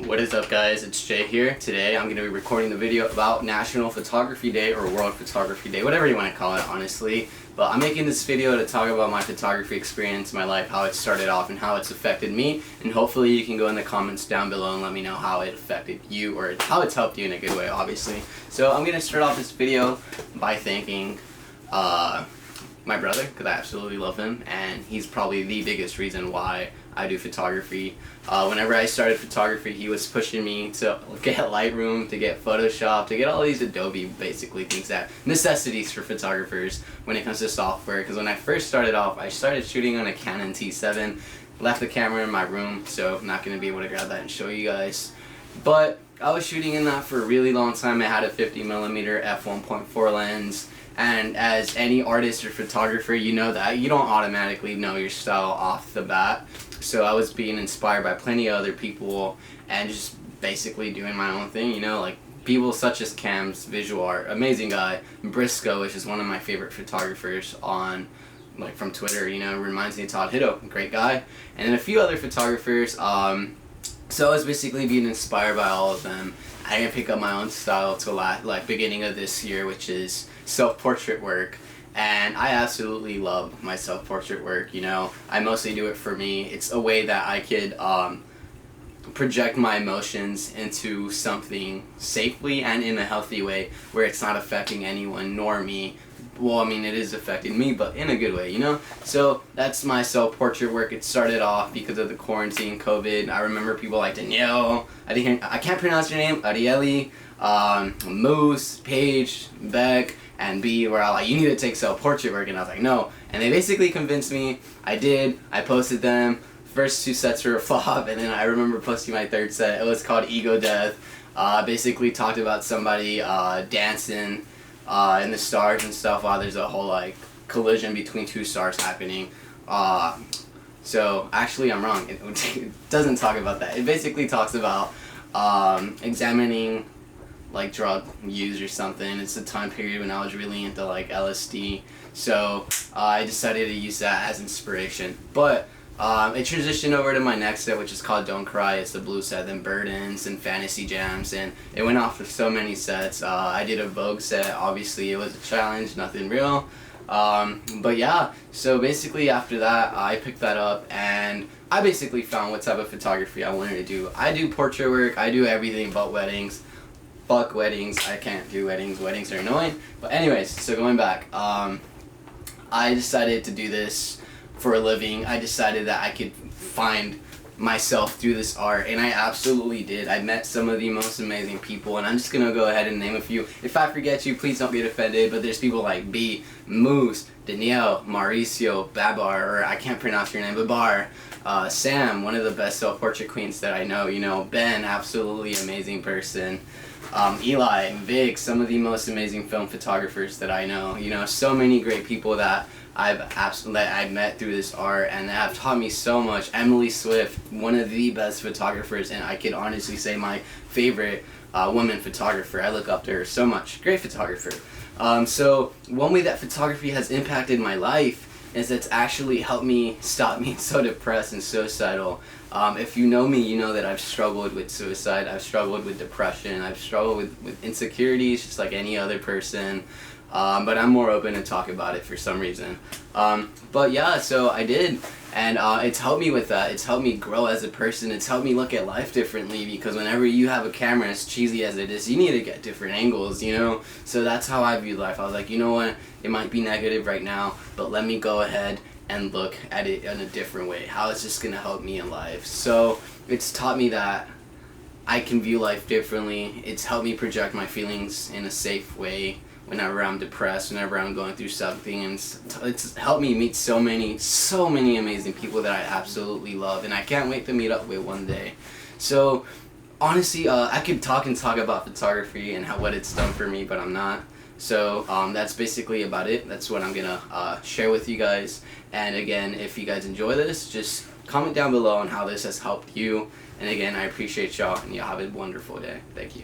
What is up, guys? It's Jay here. Today I'm going to be recording the video about National Photography Day or World Photography Day, whatever you want to call it, honestly. But I'm making this video to talk about my photography experience, my life, how it started off and how it's affected me. And hopefully you can go in the comments down below and let me know how it affected you or how it's helped you in a good way, obviously. So I'm going to start off this video by thanking my brother, because I absolutely love him, and he's probably the biggest reason why I do photography. Whenever I started photography, he was pushing me to get Lightroom, to get Photoshop, to get all these Adobe, basically things that necessities for photographers when it comes to software. Because when I first started off, I started shooting on a Canon T7, left the camera in my room, so I'm not going to be able to grab that and show you guys. But I was shooting in that for a really long time. I had a 50mm f1.4 lens. And as any artist or photographer, you know that you don't automatically know your style off the bat. So I was being inspired by plenty of other people and just basically doing my own thing, you know, like people such as Cam's Visual Art, amazing guy, Briscoe, which is one of my favorite photographers on, like, from Twitter, you know, reminds me of Todd Hitto, great guy, and then a few other photographers. So I was basically being inspired by all of them. I didn't pick up my own style till like beginning of this year, which is self-portrait work, and I absolutely love my self-portrait work. You know, I mostly do it for me. It's a way that I could project my emotions into something safely and in a healthy way where it's not affecting anyone nor me. Well, I mean, it is affecting me, but in a good way, you know? So that's my self-portrait work. It started off because of the quarantine, COVID. I remember people like Danielle, I can't pronounce your name, Arieli, Moose, Paige, Beck, and B, where I was like, you need to take self-portrait work, and I was like, no. And they basically convinced me. I did. I posted them. First two sets were a flop, and then I remember posting my third set. It was called Ego Death. Basically talked about somebody dancing in the stars and stuff while there's a whole like collision between two stars happening. So actually I'm wrong. It doesn't talk about that. It basically talks about examining like drug use or something. It's a time period when I was really into like LSD. So I decided to use that as inspiration. But it transitioned over to my next set, which is called Don't Cry. It's the blue set, then Burdens and Fantasy Jams, and it went off for so many sets. I did a Vogue set. Obviously it was a challenge, nothing real. But yeah, so basically after that I picked that up and I basically found what type of photography I wanted to do. I do portrait work, I do everything but weddings. Fuck weddings, I can't do weddings. Weddings are annoying. But anyways, so going back, I decided to do this for a living. I decided that I could find myself through this art, and I absolutely did. I met some of the most amazing people, and I'm just gonna go ahead and name a few. If I forget you, please don't get offended, but there's people like B, Moose, Danielle, Mauricio, Babar, or I can't pronounce your name, Babar, Sam, one of the best self-portrait queens that I know, you know, Ben, absolutely amazing person, Eli, Vic, some of the most amazing film photographers that I know, you know, so many great people that I've met through this art and that have taught me so much. Emily Swift, one of the best photographers, and I could honestly say my favorite woman photographer. I look up to her so much. Great photographer. So one way that photography has impacted my life is it's actually helped me stop being so depressed and suicidal. If you know me, you know that I've struggled with suicide, I've struggled with depression, I've struggled with insecurities just like any other person. But I'm more open to talk about it for some reason. But yeah, so I did, and it's helped me with that. It's helped me grow as a person. It's helped me look at life differently, because whenever you have a camera, as cheesy as it is, you need to get different angles, you know? So that's how I view life. I was like, you know what, it might be negative right now, but let me go ahead and look at it in a different way. How is this gonna help me in life? So it's taught me that I can view life differently. It's helped me project my feelings in a safe way whenever I'm depressed, whenever I'm going through something, and it's helped me meet so many amazing people that I absolutely love, and I can't wait to meet up with one day. So honestly, I could talk about photography and what it's done for me, but I'm not. So that's basically about it. That's what I'm gonna share with you guys. And again, if you guys enjoy this, just comment down below on how this has helped you. And again, I appreciate y'all, and y'all have a wonderful day. Thank you.